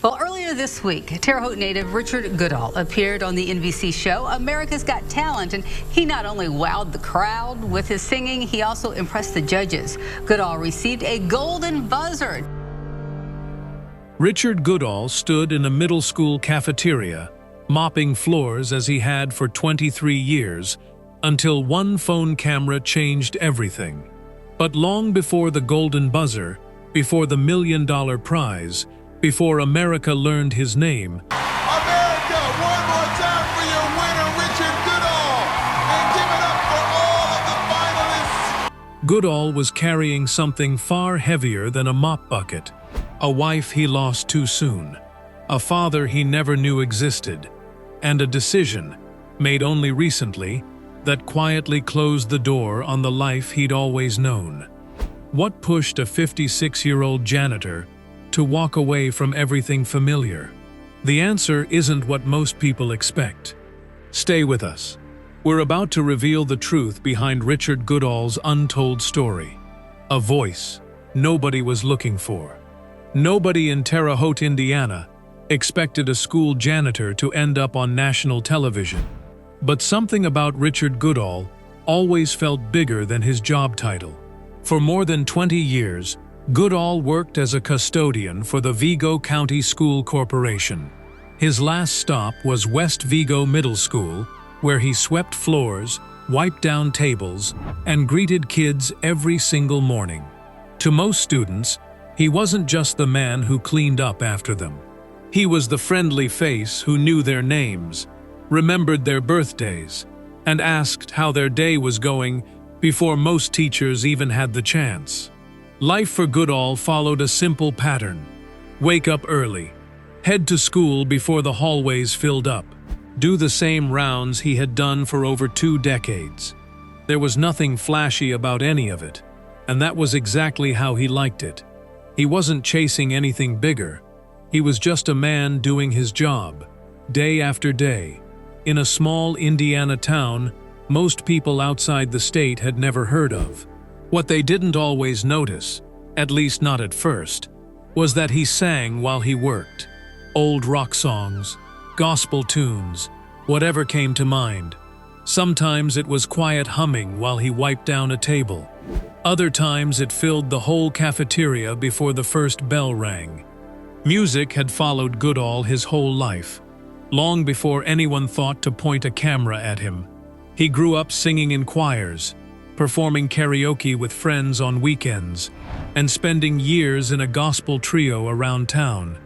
Well, earlier this week, Terre Haute native Richard Goodall appeared on the NBC show America's Got Talent, and he not only wowed the crowd with his singing, he also impressed the judges. Goodall received a golden buzzer. Richard Goodall stood in a middle school cafeteria, mopping floors as he had for 23 years, until one phone camera changed everything. But long before the golden buzzer, before the $1 million prize, before America learned his name, America, one more time for your winner, Richard Goodall, and give it up for all of the finalists. Goodall was carrying something far heavier than a mop bucket, a wife he lost too soon, a father he never knew existed, and a decision, made only recently, that quietly closed the door on the life he'd always known. What pushed a 56-year-old janitor to walk away from everything familiar? The answer isn't what most people expect. Stay with us. We're about to reveal the truth behind Richard Goodall's untold story. A voice nobody was looking for. Nobody in Terre Haute, Indiana, expected a school janitor to end up on national television. But something about Richard Goodall always felt bigger than his job title. For more than 20 years, Goodall worked as a custodian for the Vigo County School Corporation. His last stop was West Vigo Middle School, where he swept floors, wiped down tables, and greeted kids every single morning. To most students, he wasn't just the man who cleaned up after them. He was the friendly face who knew their names, remembered their birthdays, and asked how their day was going before most teachers even had the chance. Life for Goodall followed a simple pattern. Wake up early, head to school before the hallways filled up, do the same rounds he had done for over 2 decades. There was nothing flashy about any of it, and that was exactly how he liked it. He wasn't chasing anything bigger. He was just a man doing his job, day after day, in a small Indiana town most people outside the state had never heard of. What they didn't always notice, at least not at first, was that he sang while he worked. Old rock songs, gospel tunes, whatever came to mind. Sometimes it was quiet humming while he wiped down a table. Other times it filled the whole cafeteria before the first bell rang. Music had followed Goodall his whole life, long before anyone thought to point a camera at him. He grew up singing in choirs, performing karaoke with friends on weekends, and spending years in a gospel trio around town,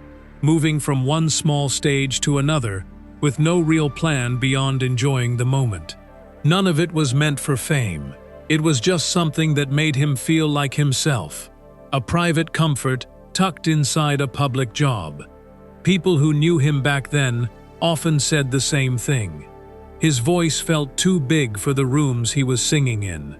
moving from one small stage to another with no real plan beyond enjoying the moment. None of it was meant for fame. It was just something that made him feel like himself, a private comfort tucked inside a public job. People who knew him back then often said the same thing. His voice felt too big for the rooms he was singing in.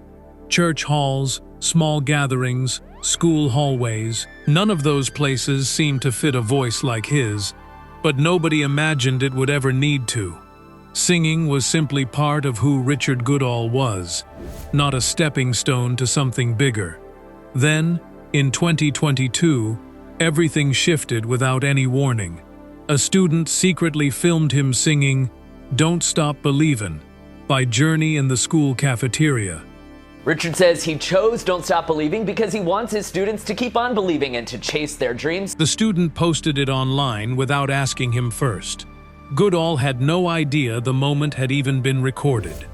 Church halls, small gatherings, school hallways, none of those places seemed to fit a voice like his, but nobody imagined it would ever need to. Singing was simply part of who Richard Goodall was, not a stepping stone to something bigger. Then, in 2022, everything shifted without any warning. A student secretly filmed him singing "Don't Stop Believin'" by Journey in the school cafeteria. Richard says he chose Don't Stop Believing because he wants his students to keep on believing and to chase their dreams. The student posted it online without asking him first. Goodall had no idea the moment had even been recorded.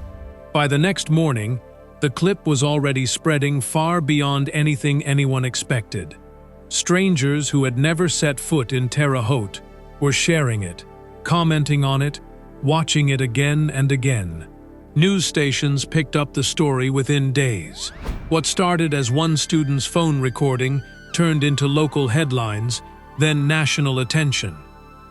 By the next morning, the clip was already spreading far beyond anything anyone expected. Strangers who had never set foot in Terre Haute were sharing it, commenting on it, watching it again and again. News stations picked up the story within days. What started as one student's phone recording turned into local headlines, then national attention.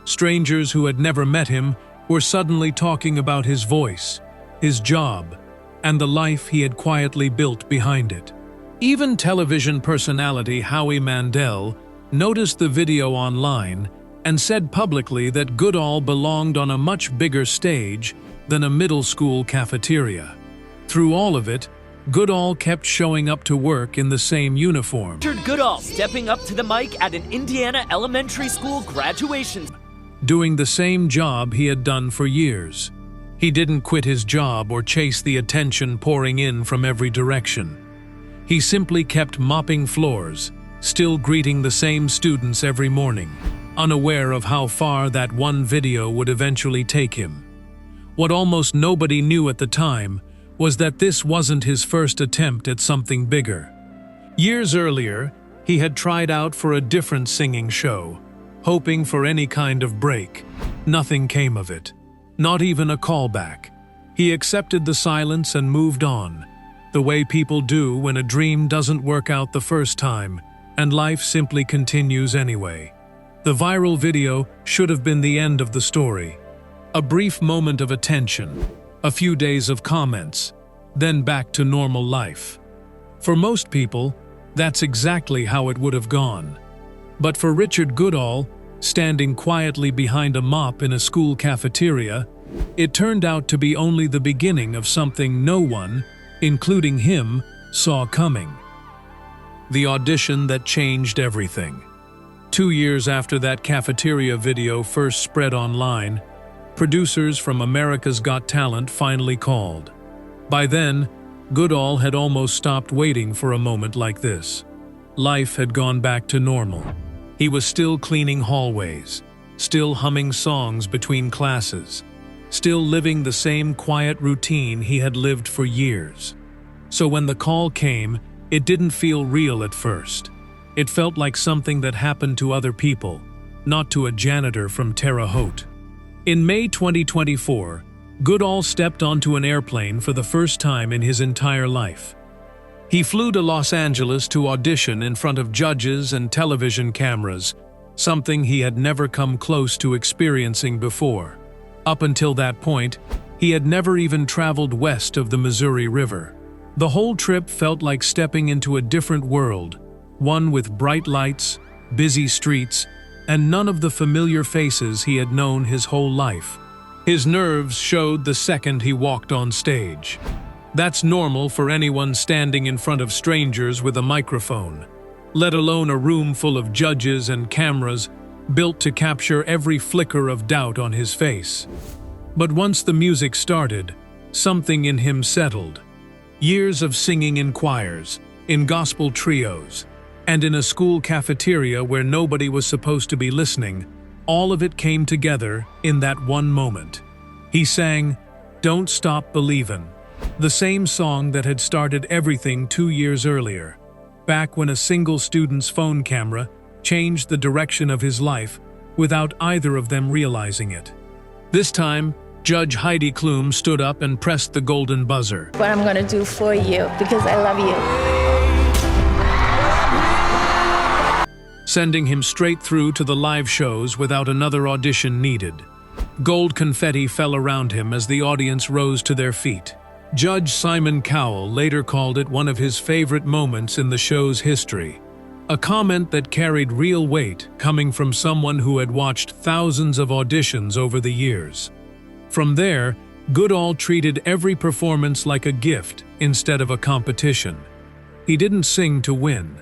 Strangers who had never met him were suddenly talking about his voice, his job, and the life he had quietly built behind it. Even television personality Howie Mandel noticed the video online and said publicly that Goodall belonged on a much bigger stage than a middle school cafeteria. Through all of it, Goodall kept showing up to work in the same uniform, Richard Goodall stepping up to the mic at an Indiana elementary school graduation. doing the same job he had done for years. He didn't quit his job or chase the attention pouring in from every direction. He simply kept mopping floors, still greeting the same students every morning, unaware of how far that one video would eventually take him. What almost nobody knew at the time was that this wasn't his first attempt at something bigger. Years earlier, he had tried out for a different singing show, hoping for any kind of break. Nothing came of it, not even a callback. He accepted the silence and moved on, the way people do when a dream doesn't work out the first time, and life simply continues anyway. The viral video should have been the end of the story. A brief moment of attention, a few days of comments, then back to normal life. For most people, that's exactly how it would have gone. But for Richard Goodall, standing quietly behind a mop in a school cafeteria, it turned out to be only the beginning of something no one, including him, saw coming. The audition that changed everything. 2 years after that cafeteria video first spread online, producers from America's Got Talent finally called. By then, Goodall had almost stopped waiting for a moment like this. Life had gone back to normal. He was still cleaning hallways, still humming songs between classes, still living the same quiet routine he had lived for years. So when the call came, it didn't feel real at first. It felt like something that happened to other people, not to a janitor from Terre Haute. In May 2024, Goodall stepped onto an airplane for the first time in his entire life. He flew to Los Angeles to audition in front of judges and television cameras, something he had never come close to experiencing before. Up until that point, he had never even traveled west of the Missouri River. The whole trip felt like stepping into a different world, one with bright lights, busy streets, and none of the familiar faces he had known his whole life. His nerves showed the second he walked on stage. That's normal for anyone standing in front of strangers with a microphone, let alone a room full of judges and cameras built to capture every flicker of doubt on his face. But once the music started, something in him settled. Years of singing in choirs, in gospel trios, and in a school cafeteria where nobody was supposed to be listening, all of it came together in that one moment. He sang, "Don't Stop Believin'," the same song that had started everything 2 years earlier, back when a single student's phone camera changed the direction of his life without either of them realizing it. This time, Judge Heidi Klum stood up and pressed the golden buzzer. What I'm gonna do for you because I love you. Sending him straight through to the live shows without another audition needed. Gold confetti fell around him as the audience rose to their feet. Judge Simon Cowell later called it one of his favorite moments in the show's history, a comment that carried real weight coming from someone who had watched thousands of auditions over the years. From there, Goodall treated every performance like a gift instead of a competition. He didn't sing to win.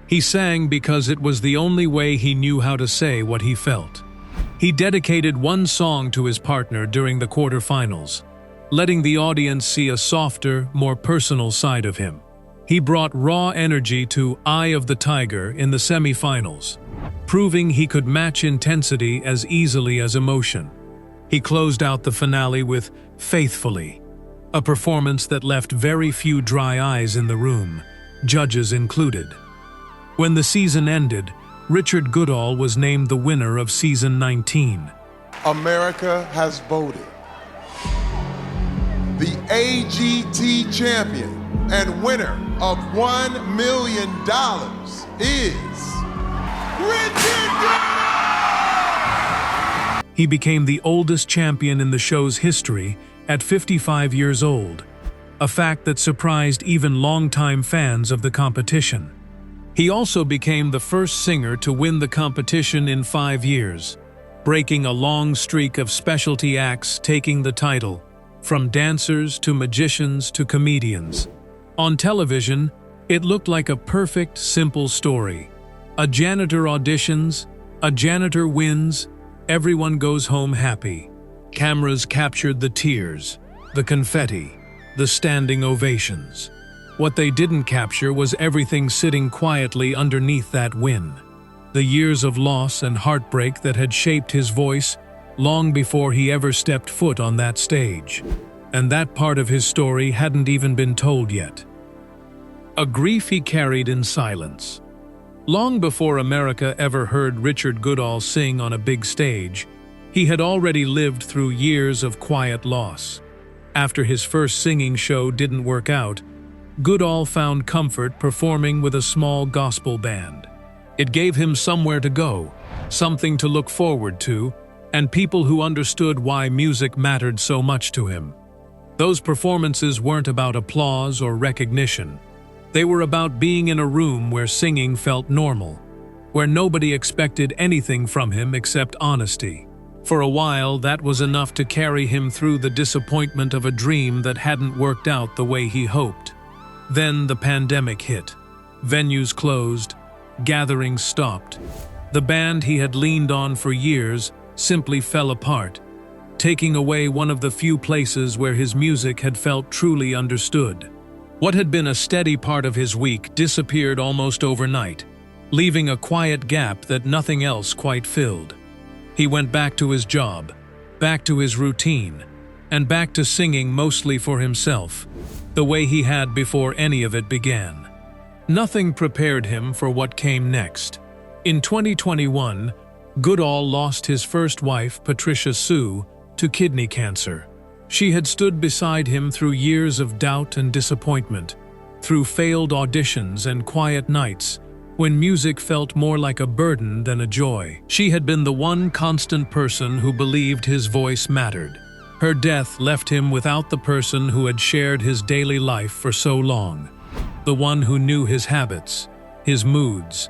He sang because it was the only way he knew how to say what he felt. He dedicated one song to his partner during the quarterfinals, letting the audience see a softer, more personal side of him. He brought raw energy to Eye of the Tiger in the semifinals, proving he could match intensity as easily as emotion. He closed out the finale with Faithfully, a performance that left very few dry eyes in the room, judges included. When the season ended, Richard Goodall was named the winner of season 19. America has voted. The AGT champion and winner of $1 million is Richard Goodall! He became the oldest champion in the show's history at 55 years old, a fact that surprised even longtime fans of the competition. He also became the first singer to win the competition in 5 years, breaking a long streak of specialty acts taking the title, from dancers to magicians to comedians. On television, it looked like a perfect, simple story. A janitor auditions, a janitor wins, everyone goes home happy. Cameras captured the tears, the confetti, the standing ovations. What they didn't capture was everything sitting quietly underneath that win. The years of loss and heartbreak that had shaped his voice long before he ever stepped foot on that stage. And that part of his story hadn't even been told yet. A grief he carried in silence. Long before America ever heard Richard Goodall sing on a big stage, he had already lived through years of quiet loss. After his first singing show didn't work out, Goodall found comfort performing with a small gospel band. It gave him somewhere to go, something to look forward to, and people who understood why music mattered so much to him. Those performances weren't about applause or recognition. They were about being in a room where singing felt normal, where nobody expected anything from him except honesty. For a while, that was enough to carry him through the disappointment of a dream that hadn't worked out the way he hoped. Then the pandemic hit. Venues closed, gatherings stopped. The band he had leaned on for years simply fell apart, taking away one of the few places where his music had felt truly understood. What had been a steady part of his week disappeared almost overnight, leaving a quiet gap that nothing else quite filled. He went back to his job, back to his routine, and back to singing mostly for himself, the way he had before any of it began. Nothing prepared him for what came next. In 2021, Goodall lost his first wife, Patricia Sue, to kidney cancer. She had stood beside him through years of doubt and disappointment, through failed auditions and quiet nights, when music felt more like a burden than a joy. She had been the one constant person who believed his voice mattered. Her death left him without the person who had shared his daily life for so long, the one who knew his habits, his moods,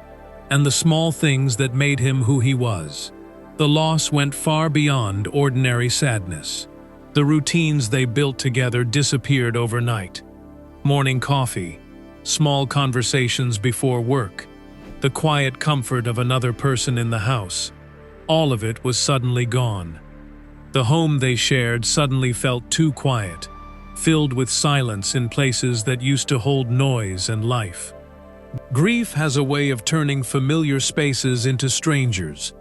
and the small things that made him who he was. The loss went far beyond ordinary sadness. The routines they built together disappeared overnight. Morning coffee, small conversations before work, the quiet comfort of another person in the house. All of it was suddenly gone. The home they shared suddenly felt too quiet, filled with silence in places that used to hold noise and life. Grief has a way of turning familiar spaces into strangers,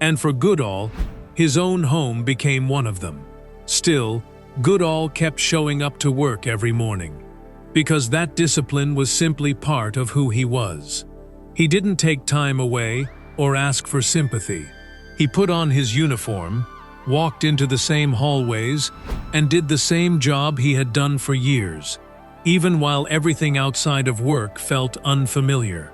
and for Goodall, his own home became one of them. Still, Goodall kept showing up to work every morning, because that discipline was simply part of who he was. He didn't take time away or ask for sympathy. He put on his uniform, walked into the same hallways, and did the same job he had done for years, even while everything outside of work felt unfamiliar.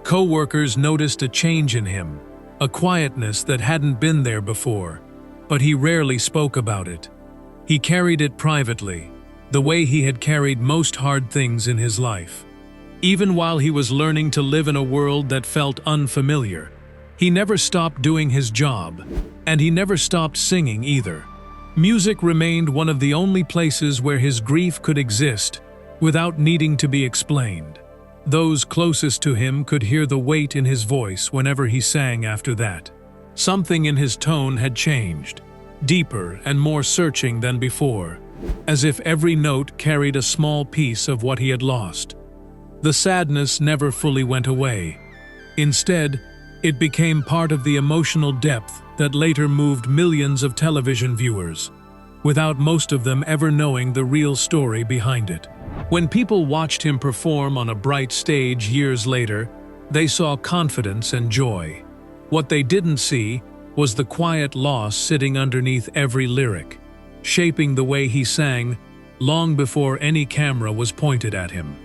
Co-workers noticed a change in him, a quietness that hadn't been there before, but he rarely spoke about it. He carried it privately, the way he had carried most hard things in his life. Even while he was learning to live in a world that felt unfamiliar, he never stopped doing his job, and he never stopped singing either. Music remained one of the only places where his grief could exist without needing to be explained. Those closest to him could hear the weight in his voice whenever he sang after that. Something in his tone had changed, deeper and more searching than before, as if every note carried a small piece of what he had lost. The sadness never fully went away. Instead, it became part of the emotional depth that later moved millions of television viewers, without most of them ever knowing the real story behind it. When people watched him perform on a bright stage years later, they saw confidence and joy. What they didn't see was the quiet loss sitting underneath every lyric, shaping the way he sang long before any camera was pointed at him.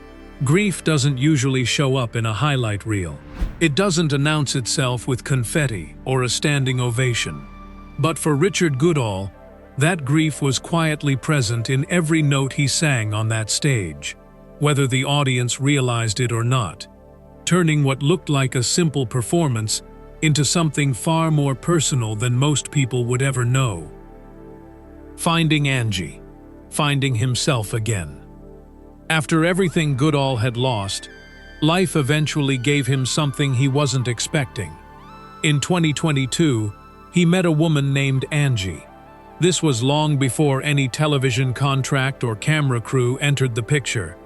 Grief doesn't usually show up in a highlight reel. It doesn't announce itself with confetti or a standing ovation. But for Richard Goodall, that grief was quietly present in every note he sang on that stage, whether the audience realized it or not, turning what looked like a simple performance into something far more personal than most people would ever know. Finding Angie, finding himself again. After everything Goodall had lost, life eventually gave him something he wasn't expecting. In 2022, he met a woman named Angie. This was long before any television contract or camera crew entered the picture,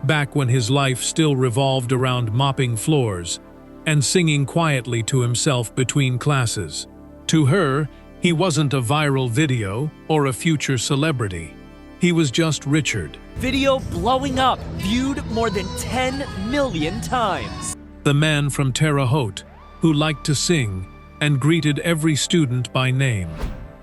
back when his life still revolved around mopping floors and singing quietly to himself between classes. To her, he wasn't a viral video or a future celebrity. He was just Richard. Video blowing up, viewed more than 10 million times. The man from Terre Haute, who liked to sing and greeted every student by name.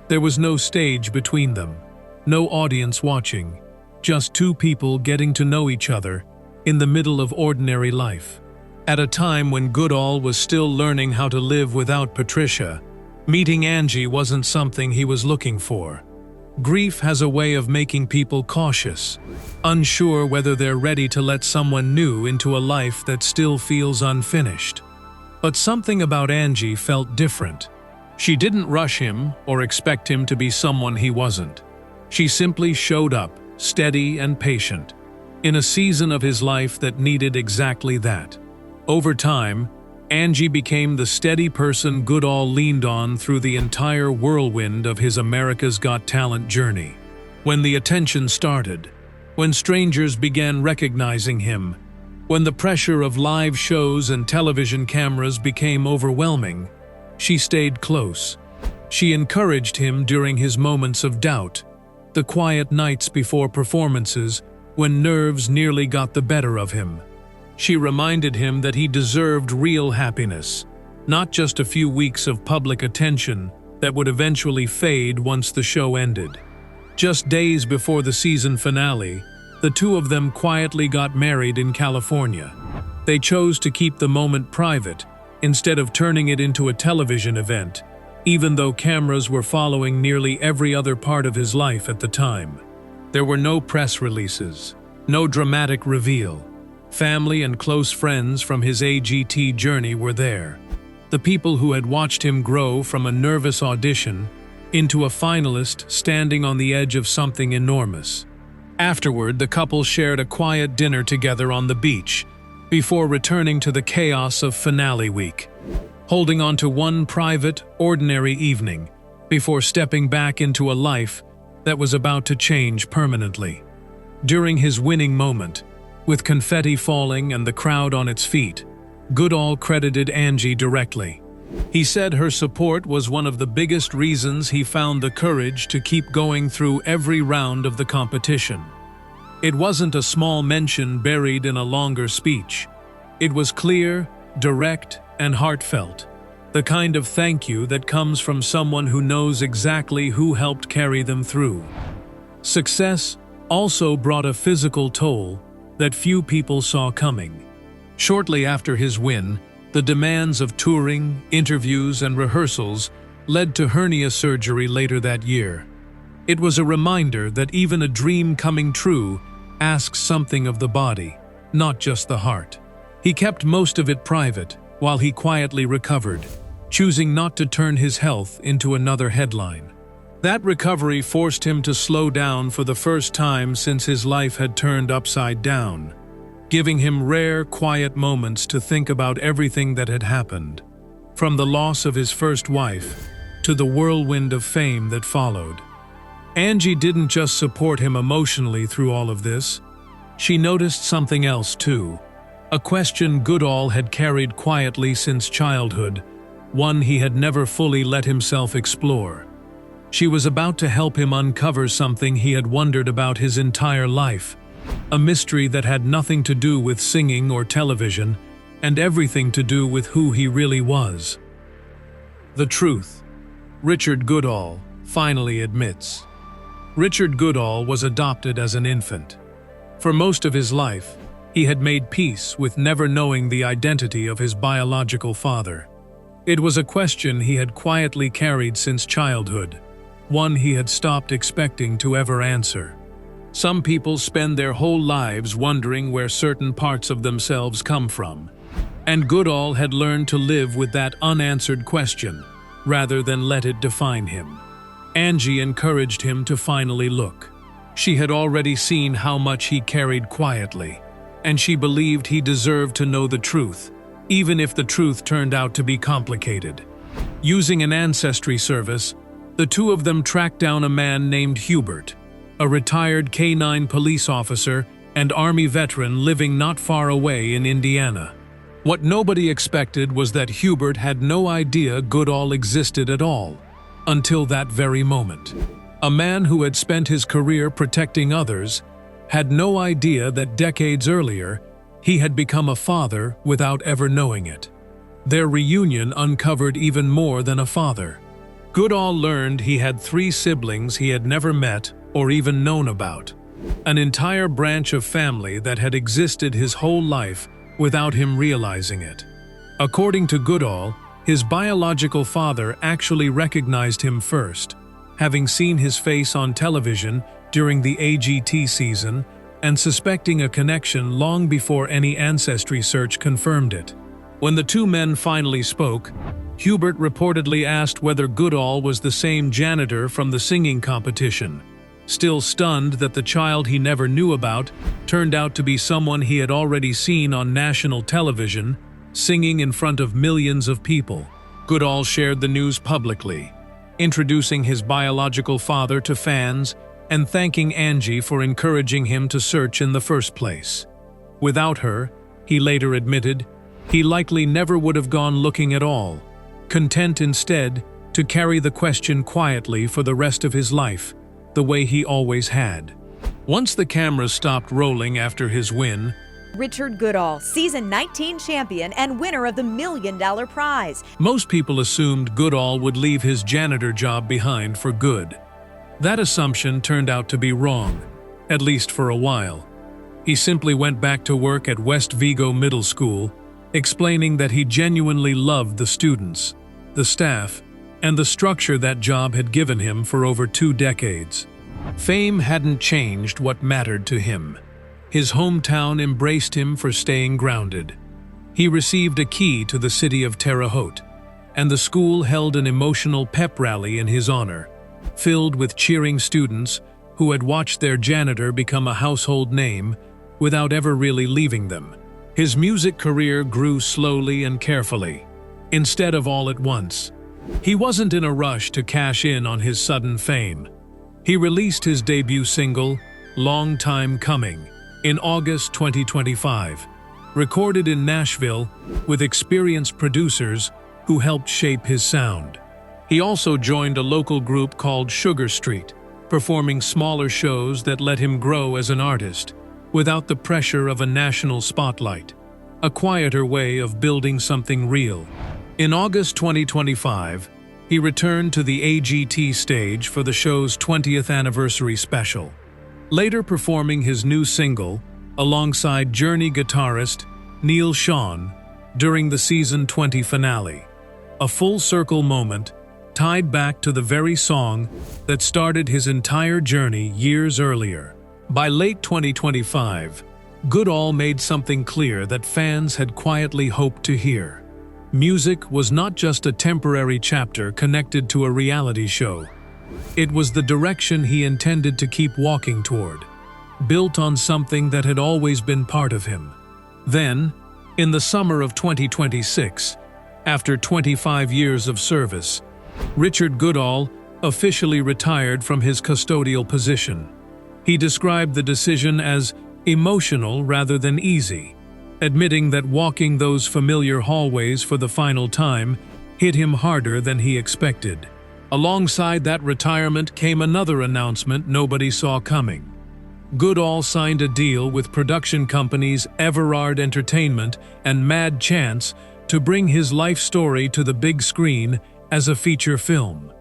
There was no stage between them, no audience watching, just two people getting to know each other in the middle of ordinary life. At a time when Goodall was still learning how to live without Patricia, meeting Angie wasn't something he was looking for. Grief has a way of making people cautious, unsure whether they're ready to let someone new into a life that still feels unfinished. But something about Angie felt different. She didn't rush him or expect him to be someone he wasn't. She simply showed up, steady and patient, in a season of his life that needed exactly that. Over time, Angie became the steady person Goodall leaned on through the entire whirlwind of his America's Got Talent journey. When the attention started, when strangers began recognizing him, when the pressure of live shows and television cameras became overwhelming, she stayed close. She encouraged him during his moments of doubt, the quiet nights before performances when nerves nearly got the better of him. She reminded him that he deserved real happiness, not just a few weeks of public attention that would eventually fade once the show ended. Just days before the season finale, the two of them quietly got married in California. They chose to keep the moment private instead of turning it into a television event, even though cameras were following nearly every other part of his life at the time. There were no press releases, no dramatic reveal. Family and close friends from his AGT journey were there. The people who had watched him grow from a nervous audition into a finalist standing on the edge of something enormous. Afterward, the couple shared a quiet dinner together on the beach before returning to the chaos of finale week, holding on to one private, ordinary evening before stepping back into a life that was about to change permanently. During his winning moment, with confetti falling and the crowd on its feet, Goodall credited Angie directly. He said her support was one of the biggest reasons he found the courage to keep going through every round of the competition. It wasn't a small mention buried in a longer speech. It was clear, direct, and heartfelt, the kind of thank you that comes from someone who knows exactly who helped carry them through. Success also brought a physical toll that few people saw coming. Shortly after his win, the demands of touring, interviews, and rehearsals led to hernia surgery later that year. It was a reminder that even a dream coming true asks something of the body, not just the heart. He kept most of it private while he quietly recovered, choosing not to turn his health into another headline. That recovery forced him to slow down for the first time since his life had turned upside down, giving him rare, quiet moments to think about everything that had happened, from the loss of his first wife to the whirlwind of fame that followed. Angie didn't just support him emotionally through all of this. She noticed something else too, a question Goodall had carried quietly since childhood, one he had never fully let himself explore. She was about to help him uncover something he had wondered about his entire life, a mystery that had nothing to do with singing or television, and everything to do with who he really was. The truth, Richard Goodall finally admits. Richard Goodall was adopted as an infant. For most of his life, he had made peace with never knowing the identity of his biological father. It was a question he had quietly carried since childhood, one he had stopped expecting to ever answer. Some people spend their whole lives wondering where certain parts of themselves come from, and Goodall had learned to live with that unanswered question, rather than let it define him. Angie encouraged him to finally look. She had already seen how much he carried quietly, and she believed he deserved to know the truth, even if the truth turned out to be complicated. Using an ancestry service, the two of them tracked down a man named Hubert, a retired K-9 police officer and Army veteran living not far away in Indiana. What nobody expected was that Hubert had no idea Goodall existed at all, until that very moment. A man who had spent his career protecting others had no idea that decades earlier he had become a father without ever knowing it. Their reunion uncovered even more than a father. Goodall learned he had 3 siblings he had never met or even known about, an entire branch of family that had existed his whole life without him realizing it. According to Goodall, his biological father actually recognized him first, having seen his face on television during the AGT season and suspecting a connection long before any ancestry search confirmed it. When the two men finally spoke, Hubert reportedly asked whether Goodall was the same janitor from the singing competition, still stunned that the child he never knew about turned out to be someone he had already seen on national television, singing in front of millions of people. Goodall shared the news publicly, introducing his biological father to fans and thanking Angie for encouraging him to search in the first place. Without her, he later admitted, he likely never would have gone looking at all, content instead to carry the question quietly for the rest of his life, the way he always had. Once the cameras stopped rolling after his win, Richard Goodall, season 19 champion and winner of the $1 million prize. Most people assumed Goodall would leave his janitor job behind for good. That assumption turned out to be wrong, at least for a while. He simply went back to work at West Vigo Middle School, explaining that he genuinely loved the students, the staff, and the structure that job had given him for over 2 decades. Fame hadn't changed what mattered to him. His hometown embraced him for staying grounded. He received a key to the city of Terre Haute, and the school held an emotional pep rally in his honor, filled with cheering students who had watched their janitor become a household name without ever really leaving them. His music career grew slowly and carefully, instead of all at once. He wasn't in a rush to cash in on his sudden fame. He released his debut single, Long Time Coming, in August 2025, recorded in Nashville with experienced producers who helped shape his sound. He also joined a local group called Sugar Street, performing smaller shows that let him grow as an artist, without the pressure of a national spotlight, a quieter way of building something real. In August 2025, he returned to the AGT stage for the show's 20th anniversary special, later performing his new single alongside Journey guitarist Neil Schon during the season 20 finale, a full-circle moment tied back to the very song that started his entire journey years earlier. By late 2025, Goodall made something clear that fans had quietly hoped to hear. Music was not just a temporary chapter connected to a reality show. It was the direction he intended to keep walking toward, built on something that had always been part of him. Then, in the summer of 2026, after 25 years of service, Richard Goodall officially retired from his custodial position. He described the decision as emotional rather than easy, admitting that walking those familiar hallways for the final time hit him harder than he expected. Alongside that retirement came another announcement nobody saw coming. Goodall signed a deal with production companies Everard Entertainment and Mad Chance to bring his life story to the big screen as a feature film,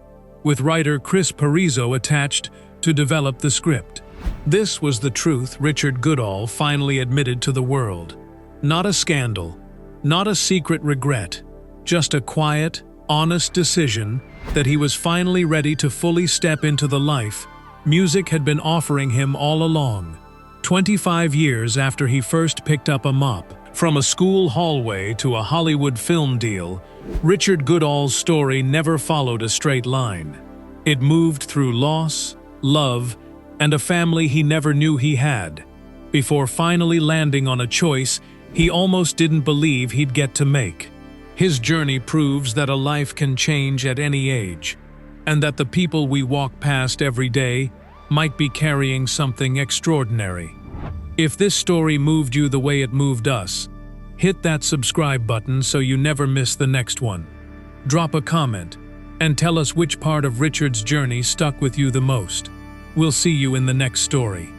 with writer Chris Parizo attached to develop the script. This was the truth Richard Goodall finally admitted to the world. Not a scandal, not a secret regret, just a quiet, honest decision that he was finally ready to fully step into the life music had been offering him all along. 25 years after he first picked up a mop, from a school hallway to a Hollywood film deal, Richard Goodall's story never followed a straight line. It moved through loss, love, and a family he never knew he had, before finally landing on a choice he almost didn't believe he'd get to make. His journey proves that a life can change at any age, and that the people we walk past every day might be carrying something extraordinary. If this story moved you the way it moved us, hit that subscribe button so you never miss the next one. Drop a comment and tell us which part of Richard's journey stuck with you the most. We'll see you in the next story.